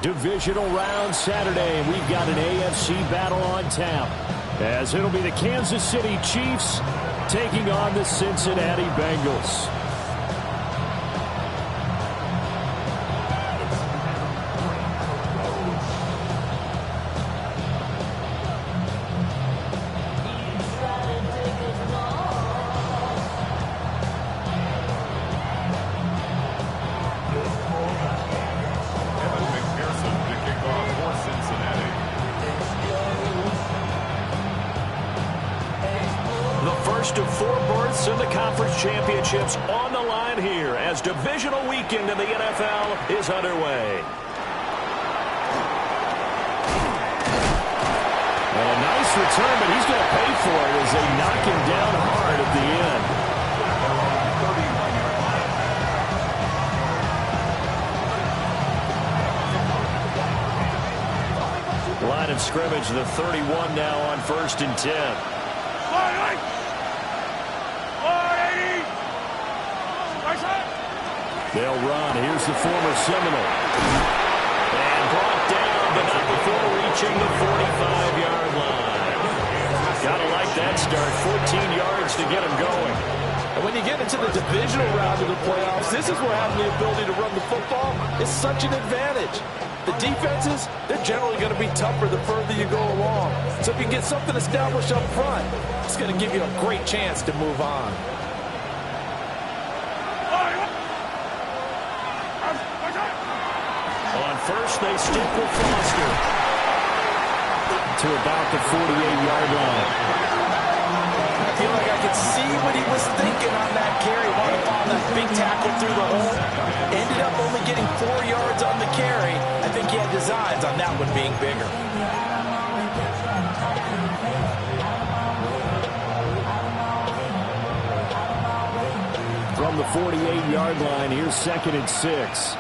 Divisional round Saturday. We've got an AFC battle on tap, as it'll be the Kansas City Chiefs taking on the Cincinnati Bengals. Of 4 berths in the conference championships on the line here as divisional weekend in the NFL is underway. And a nice return, but he's going to pay for it as they knock him down hard at the end. Line of scrimmage, the 31 now on 1st and 10. They'll run. Here's the former Seminole. And brought down, but not before reaching the 45-yard line. Gotta like that start. 14 yards to get him going. And when you get into the divisional round of the playoffs, this is where having the ability to run the football is such an advantage. The defenses, they're generally going to be tougher the further you go along. So if you can get something established up front, it's going to give you a great chance to move on. First, they stick with Foster to about the 48-yard line. I feel like I could see what he was thinking on that carry. Wanted to follow that big tackle through the hole. Ended up only getting 4 yards on the carry. I think he had designs on that one being bigger. From the 48-yard line, here's 2nd and 6.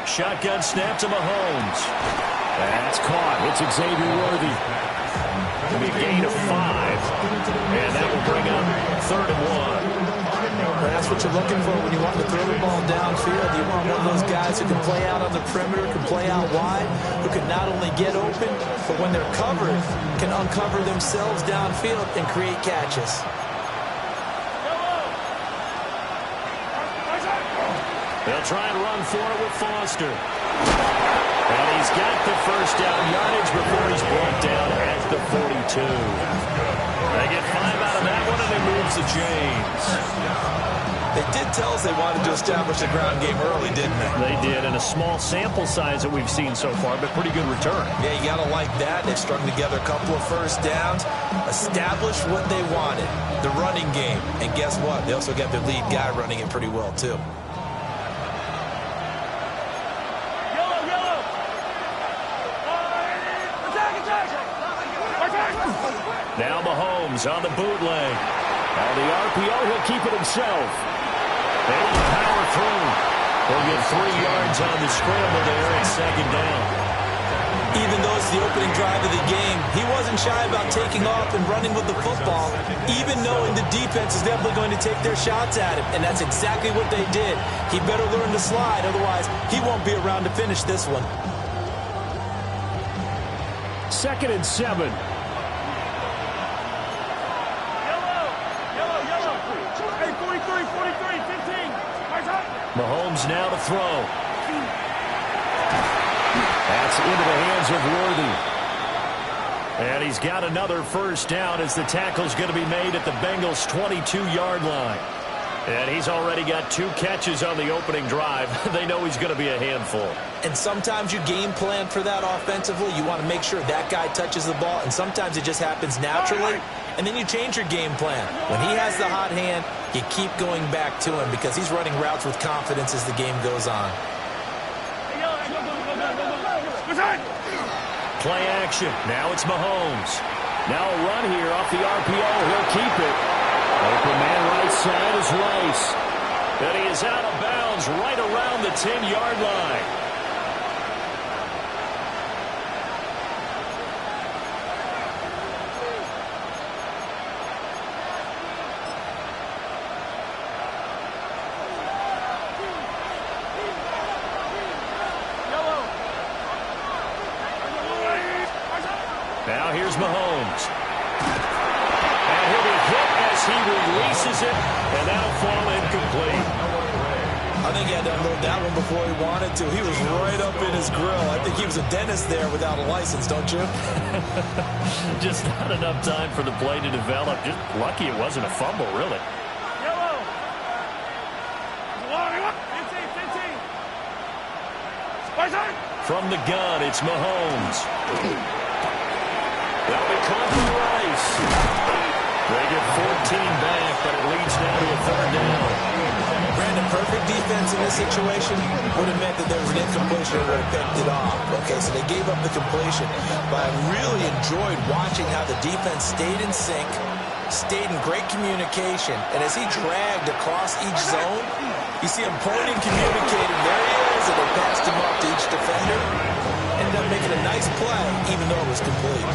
Shotgun snap to Mahomes. That's caught. It's Xavier Worthy. It'll be a gain of 5. And that will bring up 3rd and 1. That's what you're looking for when you want to throw the ball downfield. You want one of those guys who can play out on the perimeter, can play out wide, who can not only get open, but when they're covered, can uncover themselves downfield and create catches. They'll try and run for it with Foster. And he's got the first down yardage before he's brought down at the 42. They get 5 out of that one, and it moves the chains. They did tell us they wanted to establish the ground game early, didn't they? They did, and a small sample size that we've seen so far, but pretty good return. Yeah, you got to like that. They've strung together a couple of first downs, established what they wanted, the running game. And guess what? They also got their lead guy running it pretty well, too. Now Mahomes on the bootleg. On the RPO, he'll keep it himself. Able to power through. He'll get 3 yards on the scramble there at 2nd down. Even though it's the opening drive of the game, he wasn't shy about taking off and running with the football, even knowing the defense is definitely going to take their shots at him. And that's exactly what they did. He better learn to slide, otherwise he won't be around to finish this one. 2nd and 7. Mahomes now to throw. That's into the hands of Worthy. And he's got another first down as the tackle's going to be made at the Bengals' 22-yard line. And he's already got 2 catches on the opening drive. They know he's going to be a handful. And sometimes you game plan for that offensively. You want to make sure that guy touches the ball, and sometimes it just happens naturally. And then you change your game plan. When he has the hot hand, you keep going back to him because he's running routes with confidence as the game goes on. Play action. Now it's Mahomes. Now a run here off the RPO. He'll keep it. Open man right side is Rice. And he is out of bounds right around the 10-yard line. Now here's Mahomes. And he'll be hit as he releases it, and that'll fall incomplete. I think he had to unload that one before he wanted to. He was right up in his grill. I think he was a dentist there without a license, don't you? Just not enough time for the play to develop. Just lucky it wasn't a fumble, really. From the gun, it's Mahomes. That'll be caught by Rice. They get 14 back, but it leads now to a third down. Brandon, perfect defense in this situation would have meant that there was an incompletion that would have picked it off. Okay, so they gave up the completion. But I really enjoyed watching how the defense stayed in sync, stayed in great communication, and as he dragged across each zone, you see him pointing, communicating. There he is, and they passed him up to each defender. Ended up making a nice play, even though it was complete.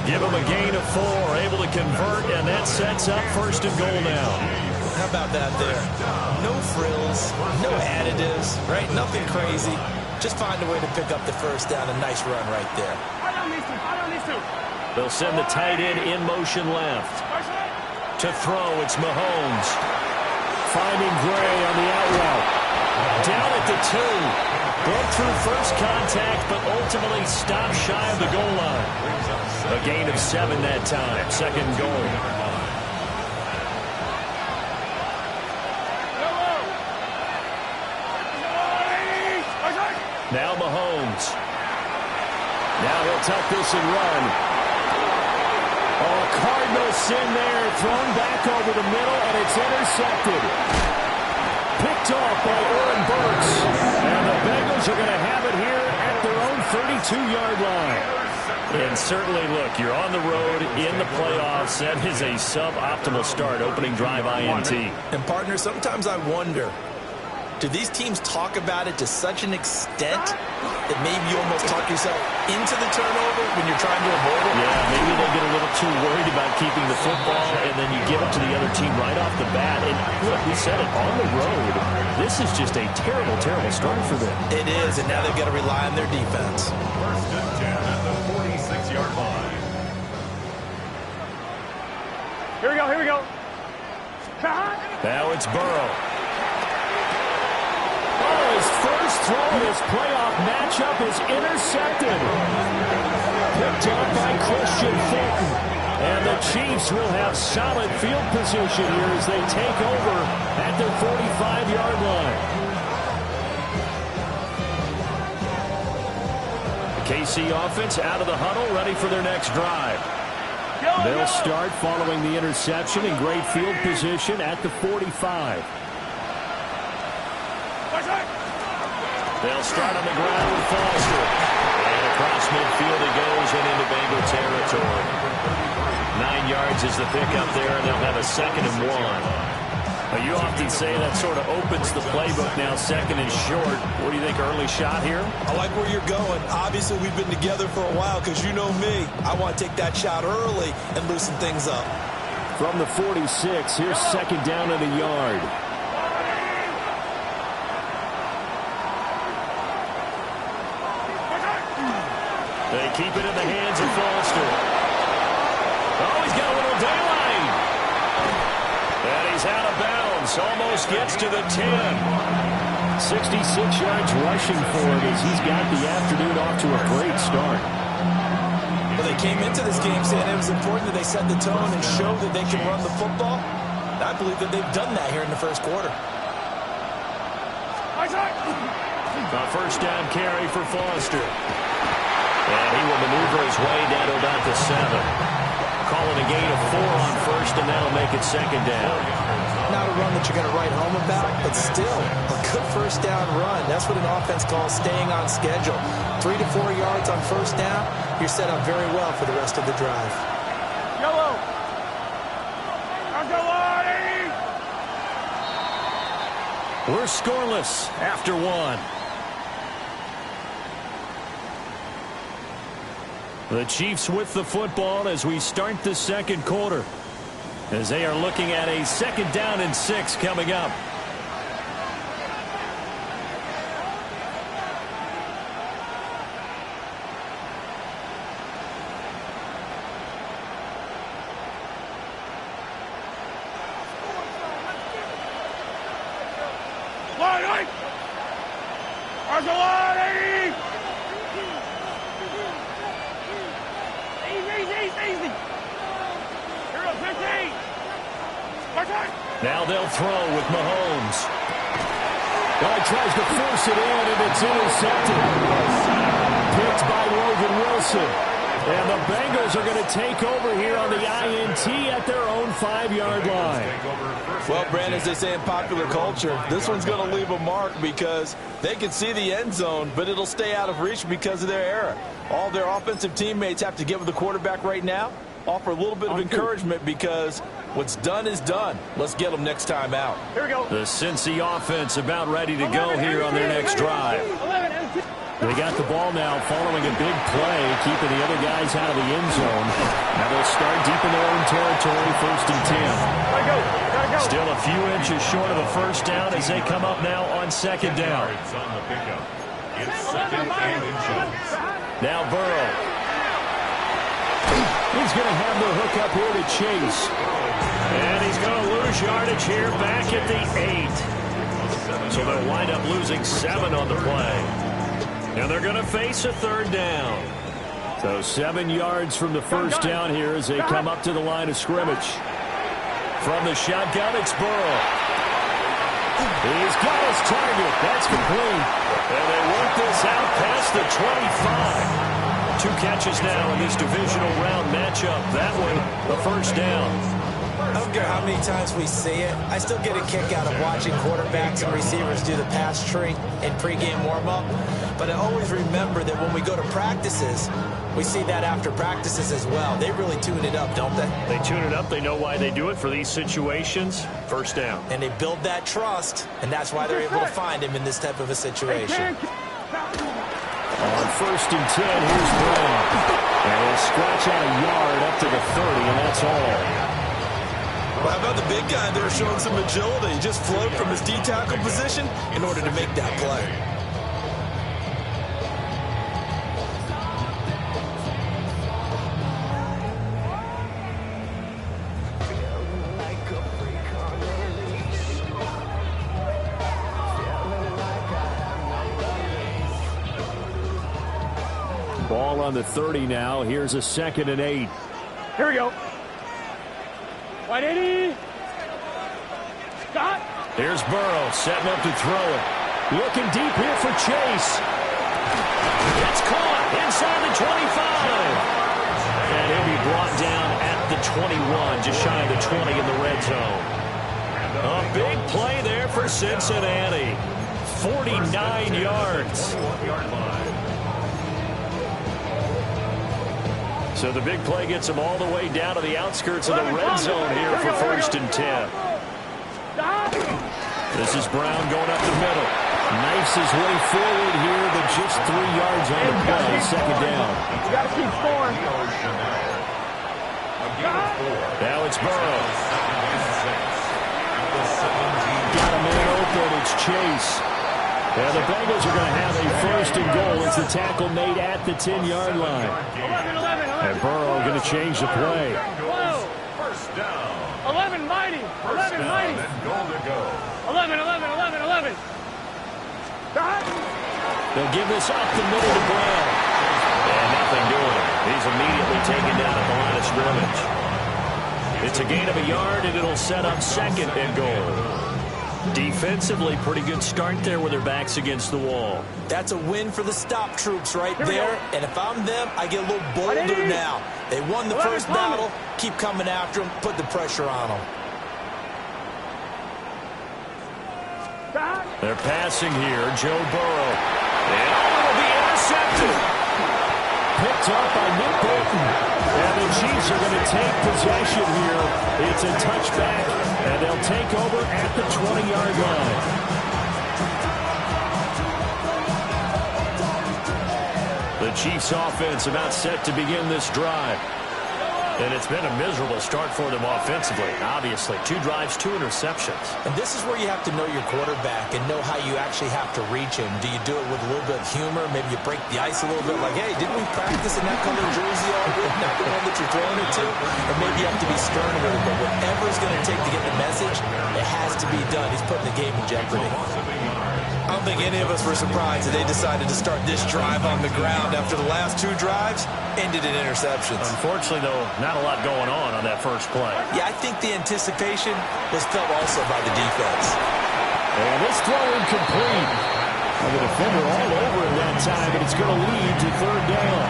Give him a gain of 4, able to convert, and that sets up first and goal now. How about that there? No frills, no additives, right? Nothing crazy. Just find a way to pick up the first down. A nice run right there. They'll send the tight end in motion left. To throw, it's Mahomes. Finding Gray on the out route. Down at the 2. Broke through first contact, but ultimately stopped shy of the goal line. A gain of 7 that time. Second goal. Now Mahomes. Now he'll tuck this and run. Oh, Cardinal sin there. Thrown back over the middle, and it's intercepted. Picked off by Oren Burks. And the Bengals are going to have it here at their own 32-yard line. And certainly, look, you're on the road in the playoffs. That is a suboptimal start, opening drive INT. And, partner, sometimes I wonder, do these teams talk about it to such an extent that maybe you almost talk yourself into the turnover when you're trying to avoid it? Yeah, maybe they get a little too worried about keeping the football, and then you give it to the other team right off the bat. And look, we said it, on the road, this is just a terrible, terrible start for them. It is, and now they've got to rely on their defense. First and 10 at the 46-yard line. Here we go, here we go. Now it's Burrow. Oh, his first throw in his playoff matchup is intercepted. Picked up by Christian Fulton. And the Chiefs will have solid field position here as they take over at their 45-yard line. The KC offense out of the huddle, ready for their next drive. They'll start following the interception in great field position at the 45. They'll start on the ground with Foster. And across midfield he goes and into Bengal territory. 9 yards is the pickup there, and they'll have a 2nd and 1. You often say that sort of opens the playbook now, 2nd and short. What do you think, early shot here? I like where you're going. Obviously, we've been together for a while because you know me. I want to take that shot early and loosen things up. From the 46, here's 2nd down and a yard. They keep it in the hands of Foster. Oh, he's got a little daylight. And he's out of bounds. Almost gets to the 10. 66 yards rushing for him as he's got the afternoon off to a great start. Well, they came into this game saying it was important that they set the tone and show that they can run the football. I believe that they've done that here in the first quarter. A first down carry for Foster. And he will maneuver his way down to about the 7. Calling a gain of 4 on first, and that'll make it 2nd down. Not a run that you're going to write home about, but still a good first down run. That's what an offense calls staying on schedule. 3 to 4 yards on first down, you're set up very well for the rest of the drive. Yellow. We're scoreless after 1. The Chiefs with the football as we start the second quarter, as they are looking at a 2nd down and 6 coming up. Easy. Here we go, 15. Now they'll throw with Mahomes. He tries to force it in, and it's intercepted. Picked by Logan Wilson. And the Bengals are going to take over here on the INT at their own 5-yard line. Well, Brandon, as they say in popular culture, this one's going to leave a mark because they can see the end zone, but it'll stay out of reach because of their error. All their offensive teammates have to give the quarterback right now, offer a little bit of encouragement because what's done is done. Let's get them next time out. Here we go. The Cincy offense about ready to go here on their next drive. They got the ball now following a big play, keeping the other guys out of the end zone. Now they'll start deep in their own territory, 1st and 10. Gotta go. Still a few inches short of a first down as they come up now on 2nd down. On the pickup. It's 2nd and inches. Now Burrow. He's going to have the hook up here to Chase. And he's going to lose yardage here back at the 8. So they'll wind up losing 7 on the play. And they're going to face a 3rd down. So 7 yards from the first down here as they come up to the line of scrimmage. From the shotgun, it's Burrow. He's got his target. That's complete. And they work this out past the 25. 2 catches now in this divisional round matchup. That one, the first down. I don't care how many times we see it. I still get a kick out of watching quarterbacks and receivers do the pass tree in pregame warm-up. But I always remember that when we go to practices, we see that after practices as well. They really tune it up, don't they? They tune it up. They know why they do it for these situations. First down. And they build that trust, and that's why they're able to find him in this type of a situation. On 1st and 10, here's Brown. And he'll scratch out a yard up to the 30, and that's all. Well, how about the big guy there showing some agility? He just flowed from his D-tackle position in order to make that play. Ball on the 30 now. Here's a 2nd and 8. Here we go. Wide 80. Stop. Here's Burrow setting up to throw it. Looking deep here for Chase. It's caught inside the 25. And he'll be brought down at the 21, just shy of the 20 in the red zone. A big play there for Cincinnati. 49 yards. So the big play gets them all the way down to the outskirts of the red zone here for 1st and 10. This is Brown going up the middle. Knifes his way forward here, but just 3 yards on the play. 2nd down. You got to keep scoring. Now it's Burrow. Got a man open. It's Chase. And the Bengals are going to have a 1st and goal as the tackle made at the 10-yard line. 11. And Burrow going to change the play. Whoa. First down. 11 mighty. 11 mighty. And goal to go. 11. They'll give this up the middle to Brown. And nothing doing. He's immediately taken down at the line of scrimmage. It's a gain of a yard, and it'll set up 2nd and goal. Defensively, pretty good start there with their backs against the wall. That's a win for the stop troops right there. And if I'm them, I get a little bolder now. They won the first battle. Keep coming after them. Put the pressure on them. They're passing here. Joe Burrow. And it'll be intercepted. Picked up by Nick Bolton. And the Chiefs are going to take possession here. It's a touchback, and they'll take over at the 20-yard line. The Chiefs offense about set to begin this drive. And it's been a miserable start for them offensively, obviously. 2 drives, 2 interceptions. And this is where you have to know your quarterback and know how you actually have to reach him. Do you do it with a little bit of humor? Maybe you break the ice a little bit, like, hey, didn't we practice in that color jersey all week? Not the one that you're throwing it to? Or maybe you have to be stern with it. But whatever it's going to take to get the message, it has to be done. He's putting the game in jeopardy. I don't think any of us were surprised that they decided to start this drive on the ground after the last 2 drives ended in interceptions. Unfortunately, though, not a lot going on that first play. Yeah, I think the anticipation was felt also by the defense. And this throw incomplete. And the defender all over it that time, but it's going to lead to 3rd down.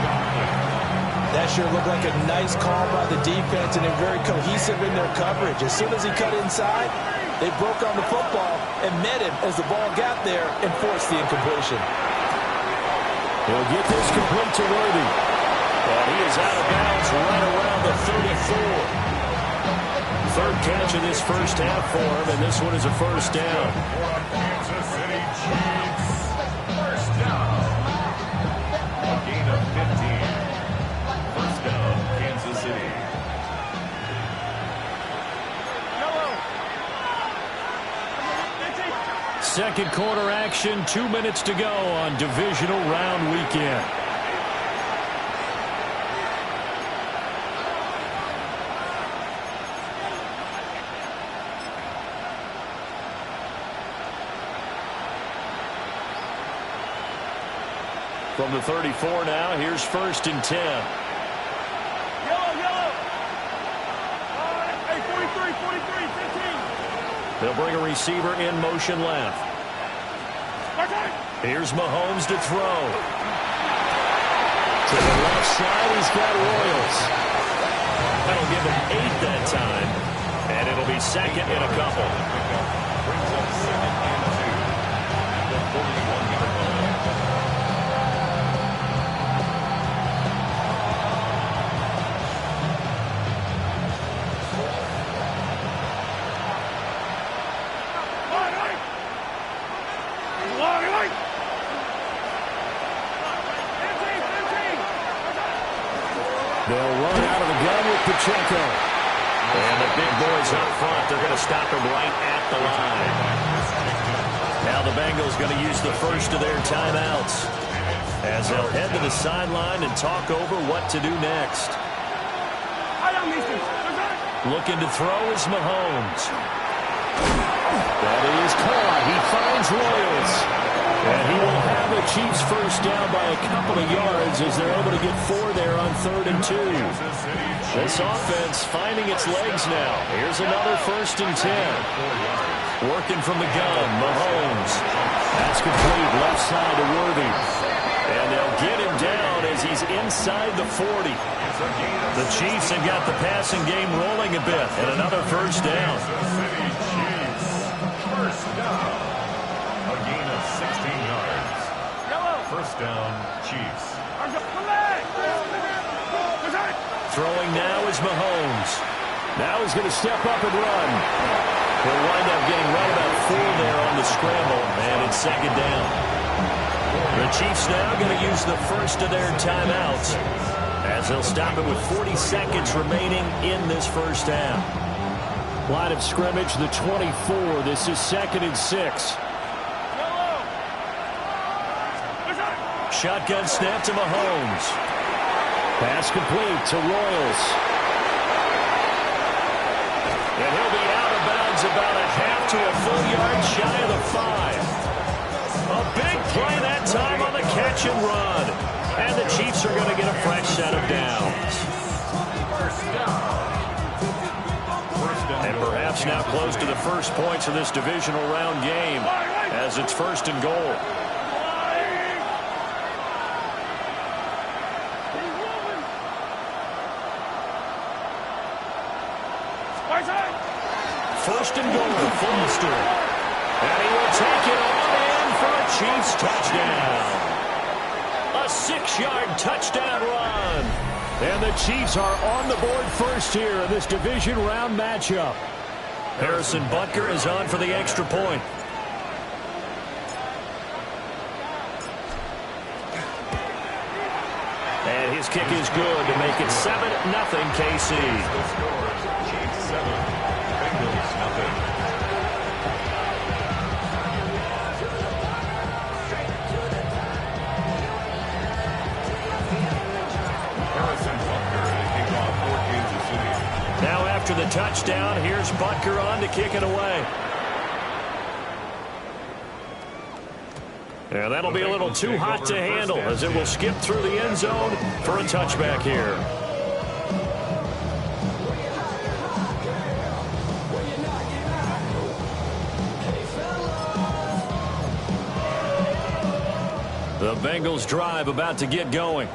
That sure looked like a nice call by the defense, and they're very cohesive in their coverage. As soon as he cut inside, they broke on the football and met him as the ball got there and forced the incompletion. He'll get this complete to Worthy. And he is out of bounds right around the 34. 3rd catch of this first half for him, and this one is a 1st down. Kansas City Chiefs. 1st down. A gain of 15. 1st down, Kansas City. Second quarter action, 2 minutes to go on divisional round weekend. From the 34 now, here's 1st and 10. Yellow. Hey, 43, 15. They'll bring a receiver in motion left. Here's Mahomes to throw. To the left side, he's got Royals. That'll give him 8 that time, and it'll be 2nd and a couple. Brings up 2nd and 2. The 41-yard line. They'll run out of the gun with Pacheco. And the big boys up front, they're going to stop him right at the line. Now the Bengals going to use the first of their timeouts as they'll head to the sideline and talk over what to do next. Looking to throw is Mahomes. That is caught. He finds Royals. And he will have the Chiefs first down by a couple of yards as they're able to get 4 there on 3rd and 2. This offense finding its legs now. Here's another 1st and 10. Working from the gun, Mahomes. That's complete, left side to Worthy. And they'll get him down as he's inside the 40. The Chiefs have got the passing game rolling a bit. And another 1st down. First down. A gain of 16 yards. 1st down, Chiefs. Throwing now is Mahomes. Now he's going to step up and run. He'll wind up getting right about 4 there on the scramble, and it's 2nd down. The Chiefs now going to use the first of their timeouts as they'll stop it with 40 seconds remaining in this first half. Line of scrimmage, the 24. This is 2nd and 6. Shotgun snap to Mahomes. Pass complete to Royals. And he'll be out of bounds about a half to a full yard shy of the 5. A big play that time on the catch and run. And the Chiefs are going to get a fresh set of downs. And perhaps now close to the first points of this divisional round game as it's 1st and goal. First and goal, Foster. And he will take it all in for a Chiefs touchdown. A 6-yard touchdown run. And the Chiefs are on the board first here in this division round matchup. Harrison Butker is on for the extra point. And his kick is good to make it 7-0 KC. The scores, Chiefs 7, Bengals nothing. Now after the touchdown, here's Butker on to kick it away. And that'll be a little too hot to handle as it will skip through the end zone for a touchback here. The Bengals drive about to get going.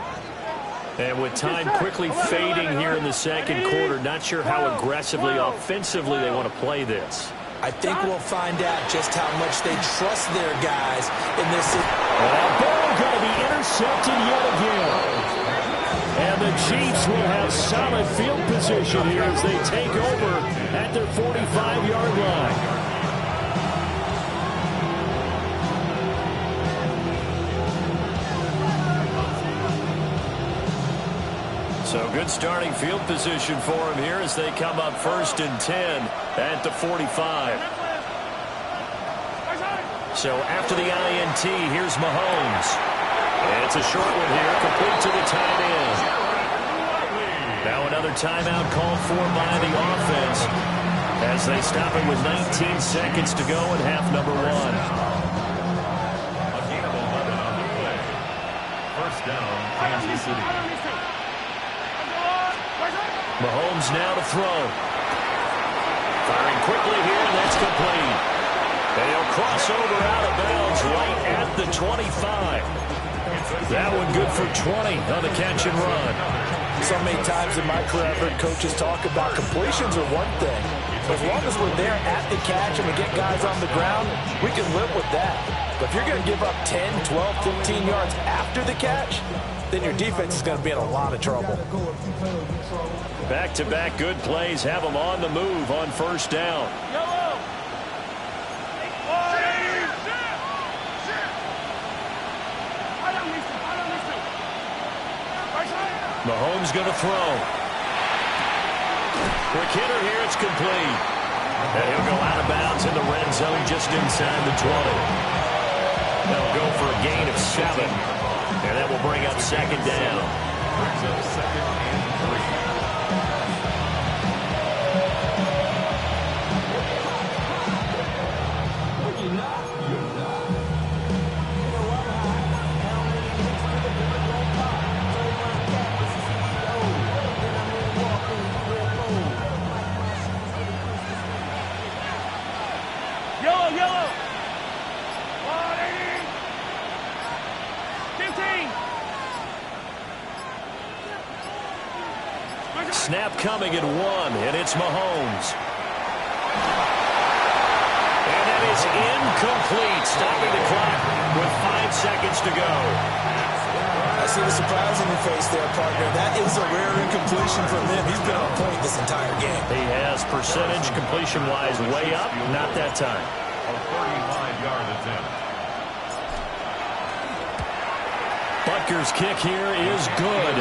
And with time quickly fading here in the second quarter, not sure how aggressively, offensively they want to play this. I think we'll find out just how much they trust their guys in this. That ball going to be intercepted yet again. And the Chiefs will have solid field position here as they take over at their 45-yard line. So good starting field position for him here as they come up 1st and 10 at the 45. So after the INT, here's Mahomes. And it's a short one here, complete to the tight end. Now another timeout called for by the offense as they stop it with 19 seconds to go in half number 1. A gain of 11 on the play. First down, Kansas City. Mahomes now to throw. Firing quickly here, and that's complete. And he'll cross over out of bounds right at the 25. That one good for 20 on the catch and run. So many times in my career, I've heard coaches talk about completions are one thing. But as long as we're there at the catch and we get guys on the ground, we can live with that. But if you're going to give up 10, 12, 15 yards after the catch, then your defense is going to be in a lot of trouble. Back-to-back good plays have them on the move on first down. Mahomes going to throw. Quick hitter here, it's complete. And he'll go out of bounds in the red zone just inside the 20. They'll go for a gain of 7. And that will bring up second down. Brings up 2nd and 3. Snap coming at 1, and it's Mahomes. And that is incomplete, stopping the clock with 5 seconds to go. I see the surprise in your face there, partner. That is a rare incompletion from him. He's been on point this entire game. He has percentage completion-wise way up, not that time. A 35-yard attempt. Butker's kick here is good,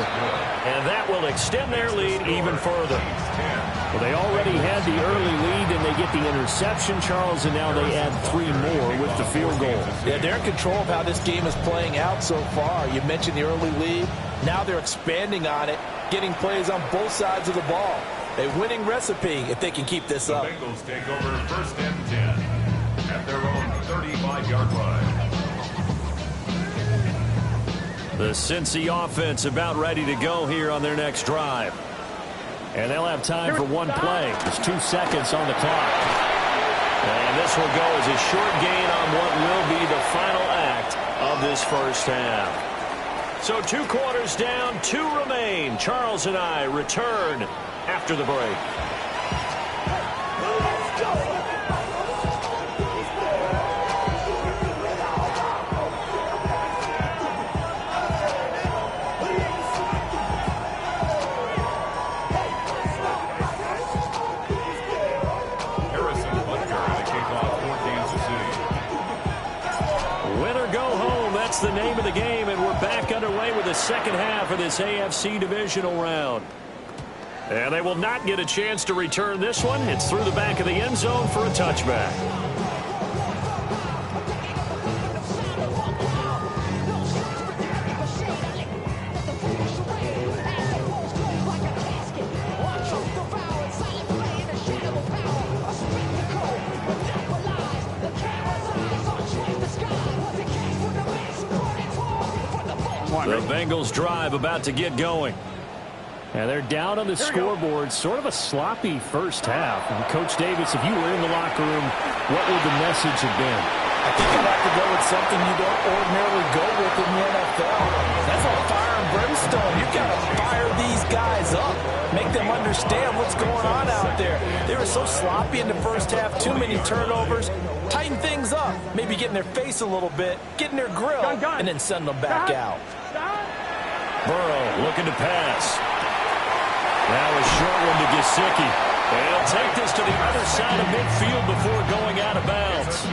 and that will extend their lead even further. Well, they already had the early lead, and they get the interception, Charles, and now they add 3 more with the field goal. Yeah, they're in control of how this game is playing out so far. You mentioned the early lead. Now they're expanding on it, getting plays on both sides of the ball. A winning recipe if they can keep this up. The Bengals take over 1st and 10 at their own 35-yard line. The Cincy offense about ready to go here on their next drive. And they'll have time for one play. There's 2 seconds on the clock. And this will go as a short gain on what will be the final act of this first half. So 2 quarters down, 2 remain. Charles and I return after the break. that's the name of the game, and we're back underway with the second half of this AFC divisional round. And they will not get a chance to return this one. It's through the back of the end zone for a touchback. The Bengals drive about to get going. And they're down on the scoreboard. Sort of a sloppy first half. And Coach Davis, if you were in the locker room, what would the message have been? I think I'd have to go with something you don't ordinarily go with in the NFL. That's like fire and brimstone. You've got to fire these guys up. Make them understand what's going on out there. They were so sloppy in the first half. Too many turnovers. Tighten things up. Maybe get in their face a little bit. Get in their grill. And then send them back out. Burrow looking to pass. Now a short one to Gesicki. And he'll take this to the other side of midfield before going out of bounds.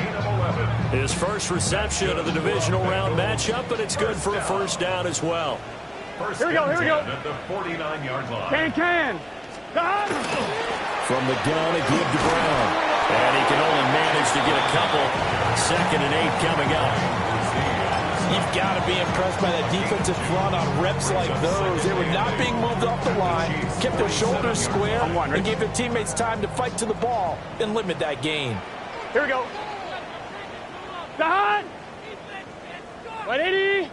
His first reception of the divisional round matchup, but it's good for a first down as well. Here we go. At the 49-yard line. Can. From the gun, a give to Brown. And he can only manage to get a couple. 2nd and 8 coming up. You've got to be impressed by that defensive front on reps like those. They were not being moved off the line, kept their shoulders square, and gave their teammates time to fight to the ball and limit that gain. Here we go. Sahad. 180.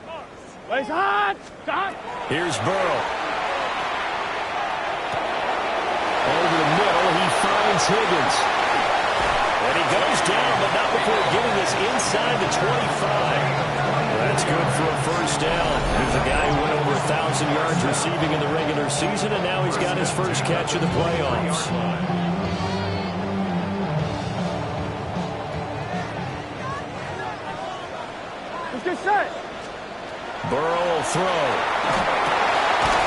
Where's Sahad? Sahad. Here's Burrow. Over the middle, he finds Higgins. And he goes down, but not before getting this inside the 25. That's good for a first down. He's a guy who went over 1,000 yards receiving in the regular season, and now he's got his first catch of the playoffs. Let's get set. Burrow will throw.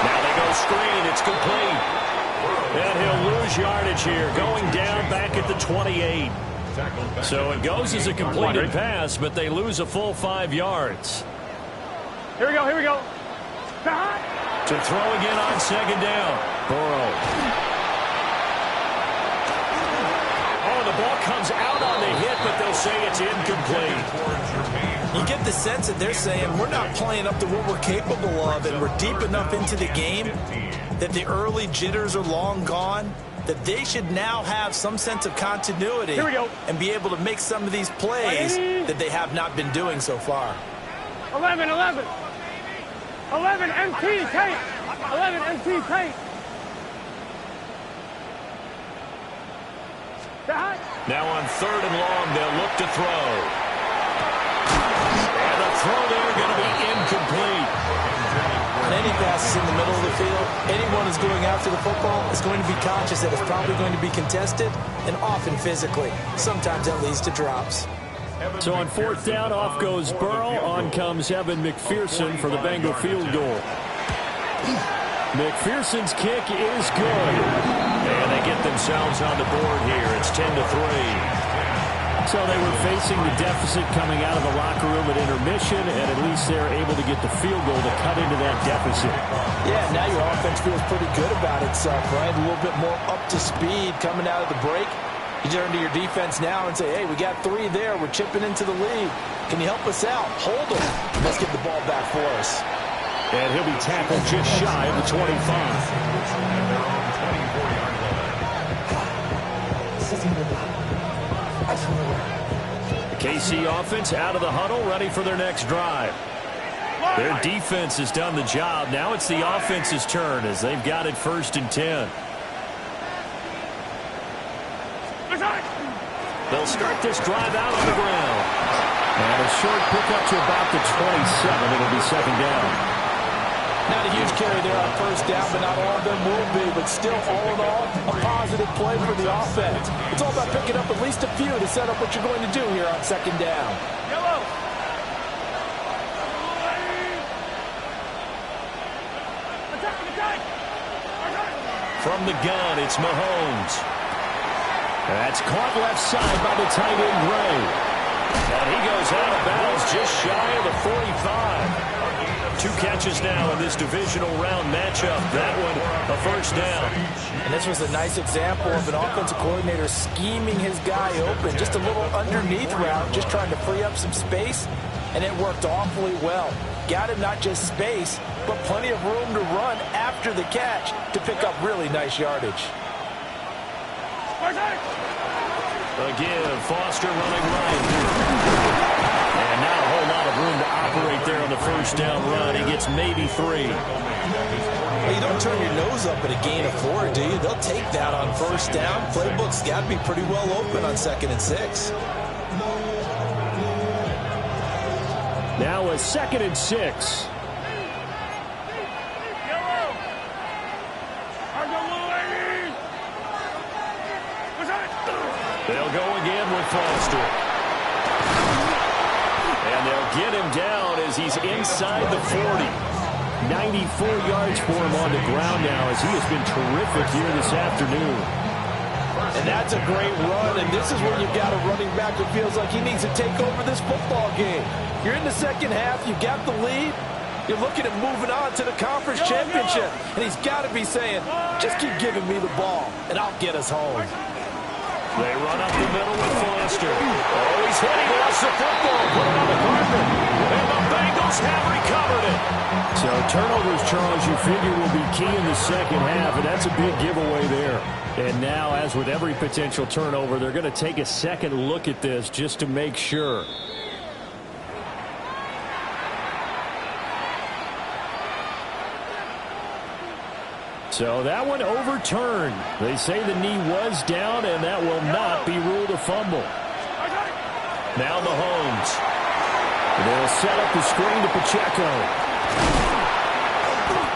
Now they go screen. It's complete. And he'll lose yardage here, going down back at the 28. So it goes as a completed pass, but they lose a full 5 yards. Here we go. To throw again on 2nd down. Burrow. Oh, the ball comes out on the hit, but they'll say it's incomplete. You get the sense that they're saying we're not playing up to what we're capable of, and we're deep enough into the game that the early jitters are long gone, that they should now have some sense of continuity and be able to make some of these plays that they have not been doing so far. 11 MT tape. 11 MT tape. Now on 3rd and long, they'll look to throw. And the throw there going to be incomplete. On any passes in the middle of the field, anyone who's going after the football is going to be conscious that it's probably going to be contested and often physically. Sometimes that leads to drops. So on 4th down, off goes Burrow. On comes Evan McPherson for the Bengal field goal. McPherson's kick is good. And they get themselves on the board here. It's 10-3. So they were facing the deficit coming out of the locker room at intermission, and at least they're able to get the field goal to cut into that deficit. Yeah, now your offense feels pretty good about itself, right? A little bit more up to speed coming out of the break. You turn to your defense now and say, hey, we got 3 there. We're chipping into the lead. Can you help us out? Hold them. Let's get the ball back for us. And he'll be tackled just shy of the 25. The KC offense out of the huddle, ready for their next drive. Their defense has done the job. Now it's the offense's turn as they've got it 1st and 10. They'll start this drive out on the ground. And a short pickup to about the 27. It'll be 2nd down. Not a huge carry there on 1st down, but not all of them will be. But still, all in all, a positive play for the offense. It's all about picking up at least a few to set up what you're going to do here on 2nd down. Yellow. From the gun, it's Mahomes. That's caught left side by the tight end, Gray. And he goes out of bounds just shy of the 45. 2 catches now in this divisional round matchup. That one, a first down. And this was a nice example of an offensive coordinator scheming his guy open. Just a little underneath route, just trying to free up some space, and it worked awfully well. Got him not just space, but plenty of room to run after the catch to pick up really nice yardage. Again, Foster running right. And not a whole lot of room to operate there on the first down run. He gets maybe 3. Well, you don't turn your nose up at a gain of 4, do you? They'll take that on first down. Playbook's got to be pretty well open on 2nd and 6. Now a 2nd and 6. They'll go again with Foster. And they'll get him down as he's inside the 40. 94 yards for him on the ground now as he has been terrific here this afternoon. And that's a great run, and this is where you've got a running back who feels like he needs to take over this football game. You're in the second half, you got the lead, you're looking at moving on to the conference championship, and he's got to be saying, just keep giving me the ball, and I'll get us home. They run up the middle with Foster. Oh, he's hit. He lost the football. Put it on the carpet. And the Bengals have recovered it. So turnovers, Charles, you figure will be key in the second half, and that's a big giveaway there. And now, as with every potential turnover, they're going to take a second look at this just to make sure. So that one overturned. They say the knee was down, and that will not be ruled a fumble. Now Mahomes. They'll set up the screen to Pacheco.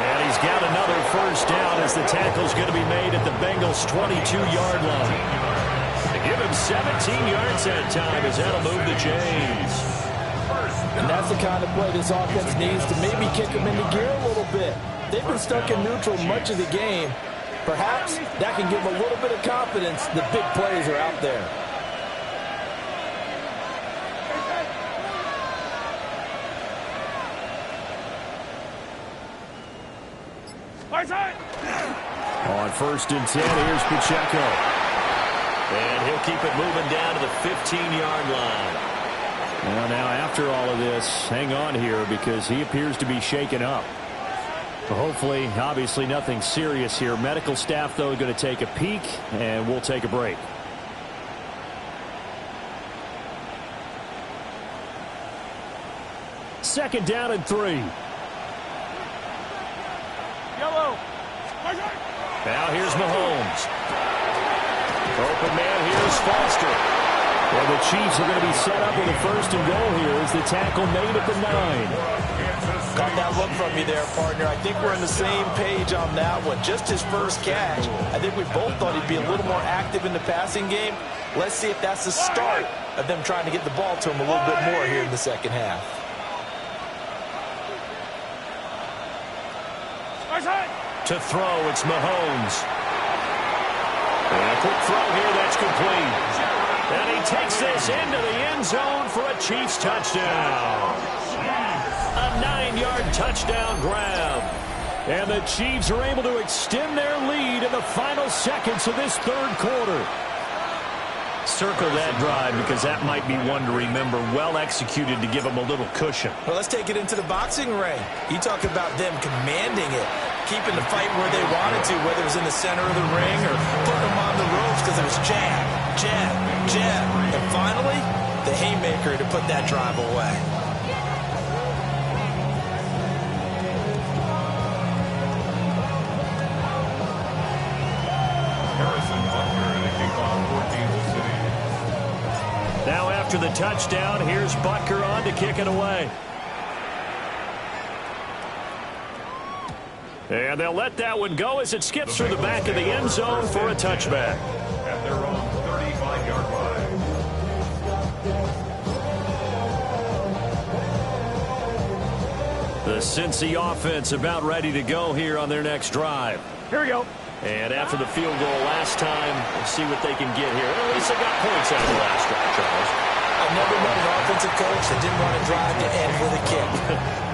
And he's got another first down as the tackle's going to be made at the Bengals' 22-yard line. They give him 17 yards that time as that'll move the chains. And that's the kind of play this offense needs to maybe kick them into gear a little bit. They've been stuck in neutral much of the game. Perhaps that can give them a little bit of confidence. The big plays are out there. On 1st and 10, here's Pacheco. And he'll keep it moving down to the 15-yard line. Well, now after all of this, hang on here because he appears to be shaken up. Hopefully, obviously nothing serious here. Medical staff, though, going to take a peek, and we'll take a break. Second down and 3. Yellow. Now here's Mahomes. Open man, here's Foster. Well, the Chiefs are going to be set up with a 1st and goal here as the tackle made at the 9. Got that look from you there, partner. I think we're on the same page on that one. Just his first catch. I think we both thought he'd be a little more active in the passing game. Let's see if that's the start of them trying to get the ball to him a little bit more here in the second half. To throw, it's Mahomes. And a quick throw here, that's complete. And he takes this into the end zone for a Chiefs touchdown. A 9-yard touchdown grab. And the Chiefs are able to extend their lead in the final seconds of this 3rd quarter. Circle that drive because that might be one to remember. Well executed to give them a little cushion. Well, let's take it into the boxing ring. You talk about them commanding it, keeping the fight where they wanted to, whether it was in the center of the ring or putting them on the ropes because it was jab, jab, jab. And finally, the haymaker to put that drive away. Now after the touchdown, here's Butker on to kick it away. And they'll let that one go as it skips through the back of the end zone for a touchback. At their own 35-yard line. The Cincy offense about ready to go here on their next drive. Here we go. And after the field goal last time, we'll see what they can get here. At least they got points out of the last drive, Charles. I've never met an offensive coach that didn't want to drive to end with a kick.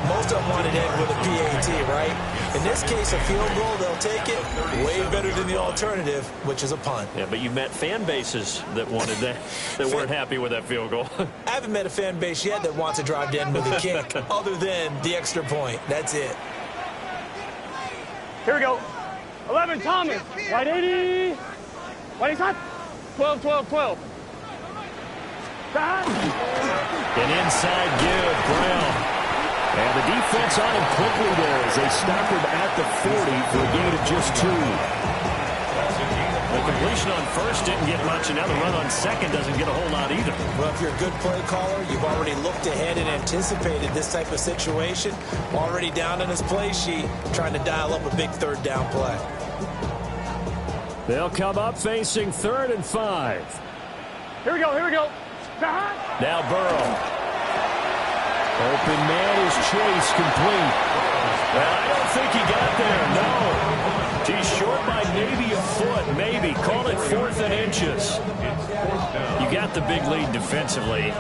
Most of them wanted to end with a PAT, right? In this case, a field goal, they'll take it. Way better than the alternative, which is a punt. Yeah, but you met fan bases that wanted that, that weren't happy with that field goal. I haven't met a fan base yet that wants to drive to end with a kick, other than the extra point. That's it. Here we go. 11, Thomas. White 80. White hot. 12, 12, 12. An inside give, Brown. And the defense on him quickly there as they stop him at the 40 for a gain of just 2. The completion on first didn't get much, and now the run on second doesn't get a whole lot either. Well, if you're a good play caller, you've already looked ahead and anticipated this type of situation. Already down in his play sheet, trying to dial up a big third down play. They'll come up facing 3rd and 5. Here we go, here we go. Now Burrow. Open man is Chase, complete. Well, I don't think he got there, no. He's short by maybe a foot, maybe. Call it 4th and inches. You got the big lead defensively.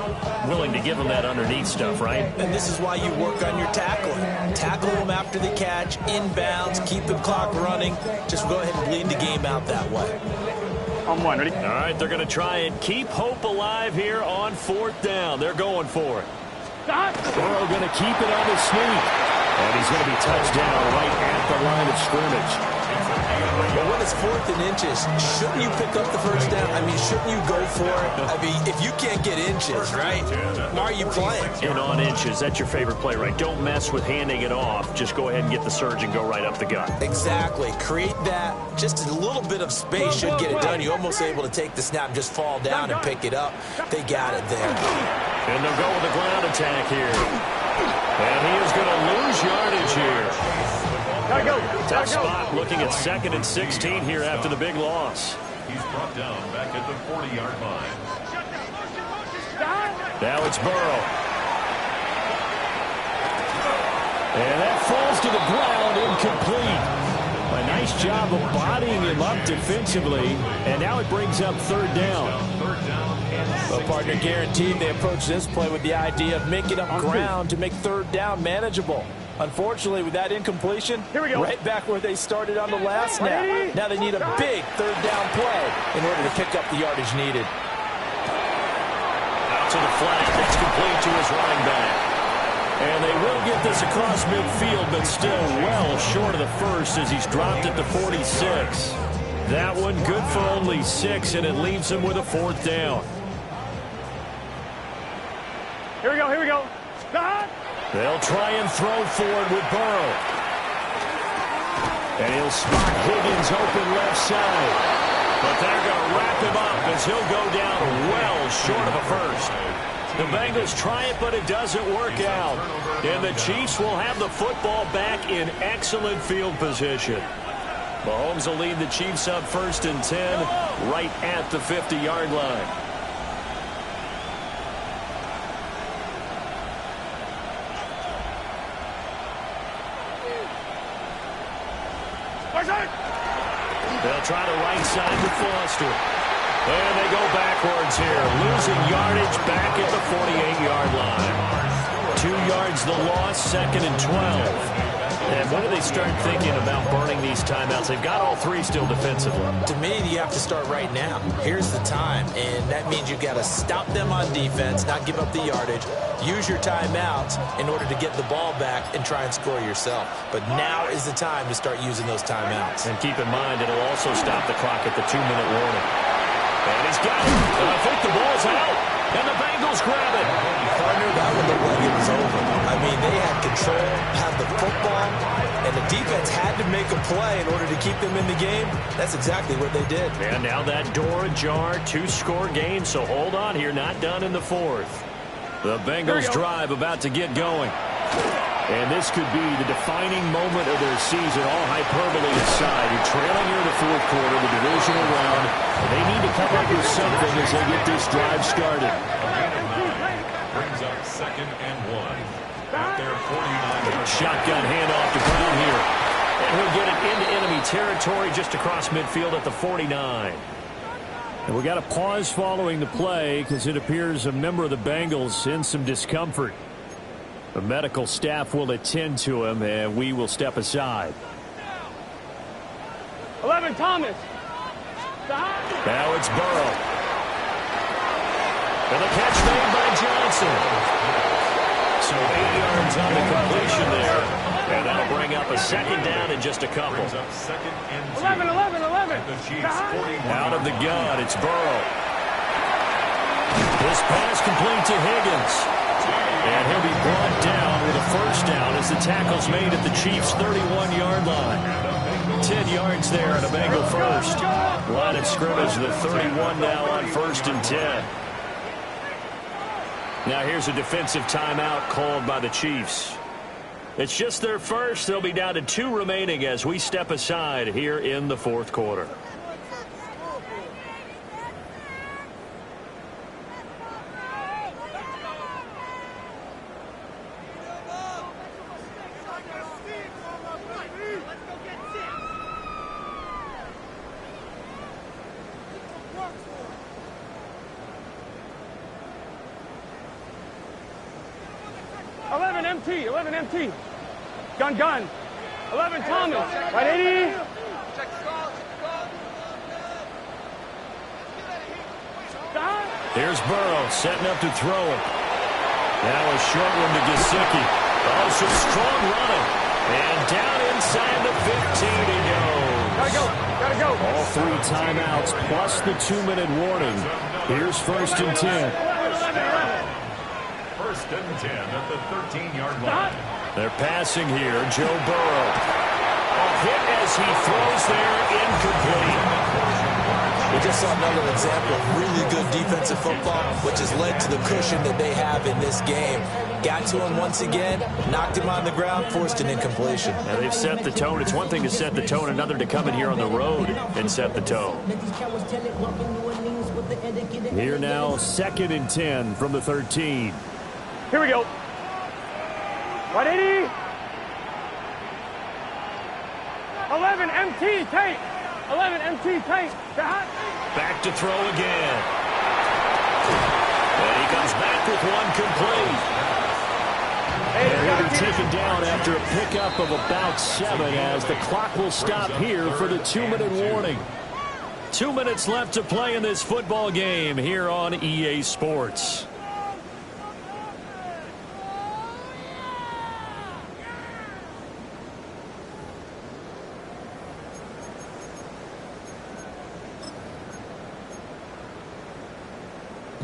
Willing to give him that underneath stuff, right? And this is why you work on your tackling. Tackle them after the catch, inbounds, keep the clock running. Just go ahead and bleed the game out that way. On one, ready? All right, they're going to try and keep hope alive here on 4th down. They're going for it. Burrow going to keep it on the sneak. And he's going to be touched down right at the line of scrimmage. But when it's 4th and inches, shouldn't you pick up the first down? I mean, shouldn't you go for it? I mean, if you can't get inches, right, why are you playing? And on inches, that's your favorite play, right? Don't mess with handing it off. Just go ahead and get the surge and go right up the gut. Exactly. Create that. Just a little bit of space should get it done. You're almost able to take the snap, just fall down and pick it up. They got it there. And they'll go with the ground attack here. And he is going to lose yardage here. Tough spot looking at 2nd and 16 here after the big loss. He's brought down back at the 40-yard line. Now it's Burrow. And that falls to the ground, incomplete. A nice job of bodying him up defensively. And now it brings up 3rd down. Well, partner, guaranteed they approach this play with the idea of making up ground to make 3rd down manageable. Unfortunately, with that incompletion, right back where they started on the last snap. Now they need a big 3rd down play in order to pick up the yardage needed. Out to the flat. That's complete to his running back. And they will get this across midfield, but still well short of the first as he's dropped at the 46. That one good for only 6, and it leaves him with a 4th down. Here we go, here we go. They'll try and throw forward with Burrow. And he'll spot Higgins open left side. But they're going to wrap him up as he'll go down well short of a first. The Bengals try it, but it doesn't work out. And the Chiefs will have the football back in excellent field position. Mahomes will lead the Chiefs up 1st and 10 right at the 50-yard line. They'll try to right side to Foster. And they go backwards here, losing yardage back at the 48-yard line. 2 yards the loss, 2nd and 12. And when do they start thinking about burning these timeouts? They've got all 3 still defensively. To me, you have to start right now. Here's the time, and that means you've got to stop them on defense, not give up the yardage, use your timeouts in order to get the ball back and try and score yourself. But now is the time to start using those timeouts. And keep in mind, it'll also stop the clock at the 2-minute warning. And he's got it. And I think the ball's out. And the Bengals grab it. Partner, that one looked like it was over. I mean, they had control, had the football, and the defense had to make a play in order to keep them in the game. That's exactly what they did. And now that door ajar, 2-score game, so hold on here, not done in the 4th. The Bengals drive about to get going. And this could be the defining moment of their season, all hyperbole aside. You're trailing here in the 4th quarter, the divisional round. They need to come up with something as they get this drive started. Brings up 2nd and 1. At their 49. Shotgun handoff to Brown here. And he'll get it into enemy territory just across midfield at the 49. And we got a pause following the play because it appears a member of the Bengals in some discomfort. The medical staff will attend to him, and we will step aside. 11, Thomas. Now it's Burrow. And the catch made by Johnson. So 8 yards on the completion there. And that'll bring up a second down in just a couple. 11. Out of the gun, it's Burrow. This pass complete to Higgins. And he'll be brought down with a first down as the tackle's made at the Chiefs' 31-yard line. 10 yards there and a Bengal first. Line of scrimmage, the 31 now on 1st and 10. Now here's a defensive timeout called by the Chiefs. It's just their first. They'll be down to 2 remaining as we step aside here in the 4th quarter. Empty. Gun. 11, Thomas. Right 80. Here's Burrow setting up to throw it. Now a short one to Gesicki. Oh, some strong running. And down inside the 15 he goes. Gotta go. All 3 timeouts plus the 2-minute warning. Here's 1st and 10. 1st and 10 at the 13-yard line. They're passing here. Joe Burrow. A hit as he throws there, incomplete. We just saw another example of really good defensive football, which has led to the cushion that they have in this game. Got to him once again, knocked him on the ground, forced an incompletion. Now they've set the tone. It's one thing to set the tone, another to come in here on the road and set the tone. Here now, 2nd and 10 from the 13. Here we go. 180. 11, MT, tape. 11, MT, tape. Back to throw again. And he comes back with one complete. And he'll be taken down after a pickup of about 7 as the clock will stop here for the 2-minute warning. 2 minutes left to play in this football game here on EA Sports.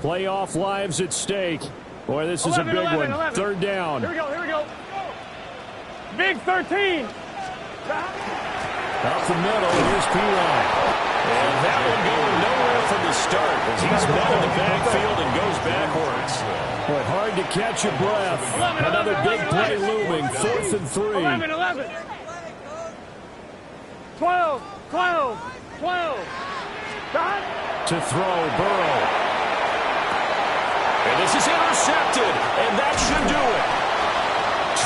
Playoff lives at stake. Boy, this is a big one. 3rd down. Here we go. Big 13. Up the middle, here's P-Line. And that one going nowhere from the start as he's met in the backfield and goes backwards. Boy, hard to catch your breath. Another big play looming. 4th and 3. 11. 12. To throw, Burrow. And this is intercepted, and that should do it.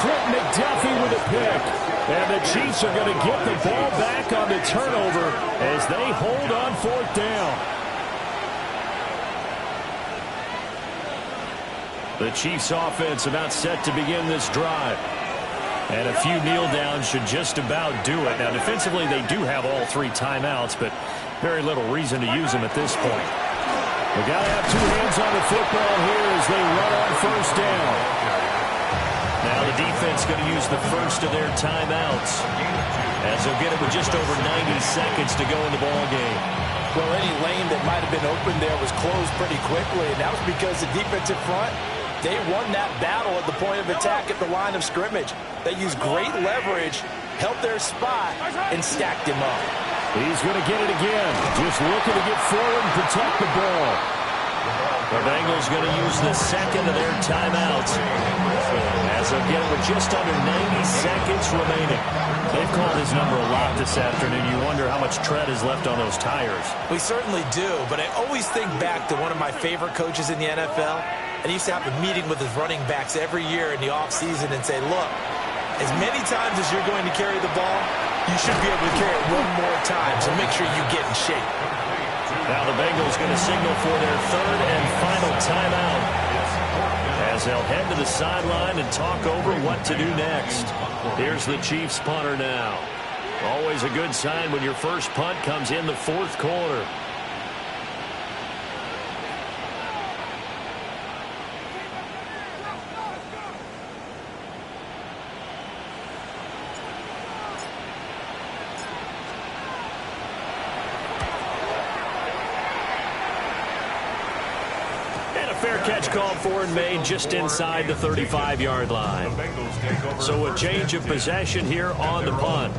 Trent McDuffie with a pick. And the Chiefs are going to get the ball back on the turnover as they hold on 4th down. The Chiefs offense about set to begin this drive. And a few kneel downs should just about do it. Now defensively they do have all 3 timeouts, but very little reason to use them at this point. They got to have 2 hands on the football here as they run on 1st down. Now the defense going to use the first of their timeouts as they'll get it with just over 90 seconds to go in the ball game. Well, any lane that might have been open there was closed pretty quickly, and that was because the defensive front, they won that battle at the point of attack at the line of scrimmage. They used great leverage, held their spot, and stacked him up. He's going to get it again. Just looking to get forward and protect the ball. The Bengals going to use the second of their timeouts as they'll get it with just under 90 seconds remaining. They've called his number a lot this afternoon. You wonder how much tread is left on those tires. We certainly do, but I always think back to one of my favorite coaches in the NFL. And he used to have a meeting with his running backs every year in the offseason and say, look, as many times as you're going to carry the ball, you should be able to carry it one more time, so make sure you get in shape. Now the Bengals going to signal for their third and final timeout, as they'll head to the sideline and talk over what to do next. Here's the Chiefs punter now. Always a good sign when your first punt comes in the fourth quarter. Fair catch called for and made just inside the 35-yard line. So a change of possession here on the punt.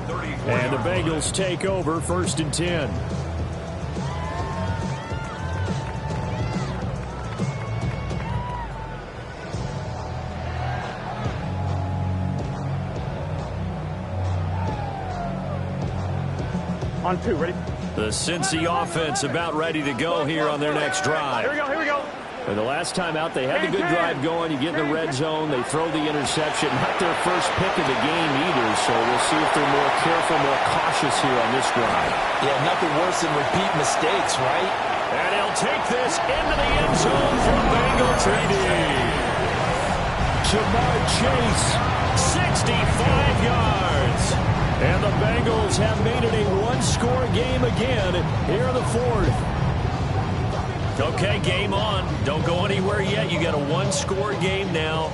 And the Bengals take over 1st and 10. On 2, ready? The Cincy offense about ready to go here on their next drive. Here we go, here we go. And the last time out, they had the good drive going. You get in the red zone, they throw the interception. Not their first pick of the game either, so we'll see if they're more careful, more cautious here on this drive. Yeah, nothing worse than repeat mistakes, right? And he'll take this into the end zone for Bengal TD. Jamar Chase, 65 yards. And the Bengals have made it a one-score game again here in the fourth. Okay, game on. Don't go anywhere yet. You got a one-score game now.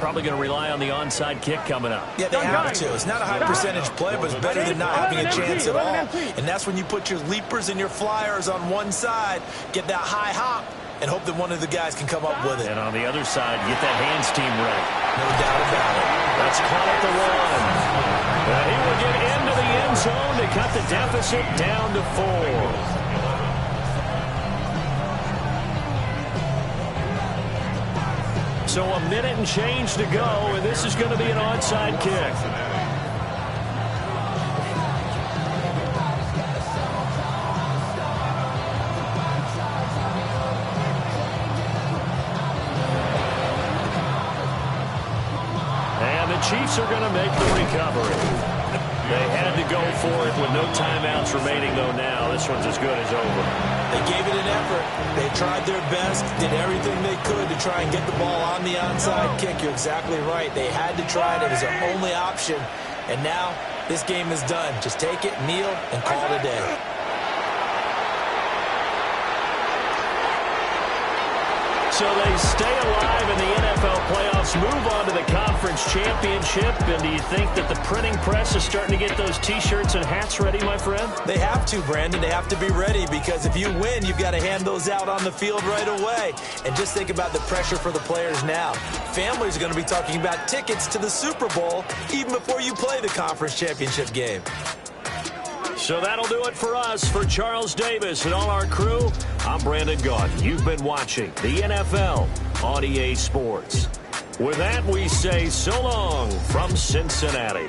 Probably going to rely on the onside kick coming up. Yeah, they have to. It's not a high percentage play, but it's better than not having a chance at all. And that's when you put your leapers and your flyers on one side, get that high hop, and hope that one of the guys can come up with it. And on the other side, get that hands team ready. No doubt about it. Let's call it the run. And he will get into the end zone to cut the deficit down to 4. So a minute and change to go, and this is going to be an onside kick. And the Chiefs are going to make the recovery. They had to go for it with no timeouts remaining, though now. This one's as good as over. They gave it an effort. They tried their best, did everything they could to try and get the ball on the onside kick. You're exactly right. They had to try it. It was their only option. And now this game is done. Just take it, kneel, and call it a day. So they stay alive in the NFL playoffs, move on to the conference championship. And do you think that the printing press is starting to get those T-shirts and hats ready, my friend? They have to, Brandon. They have to be ready because if you win, you've got to hand those out on the field right away. And just think about the pressure for the players now. Families are going to be talking about tickets to the Super Bowl even before you play the conference championship game. So that'll do it for us. For Charles Davis and all our crew, I'm Brandon Gaudin. You've been watching the NFL on EA Sports. With that, we say so long from Cincinnati.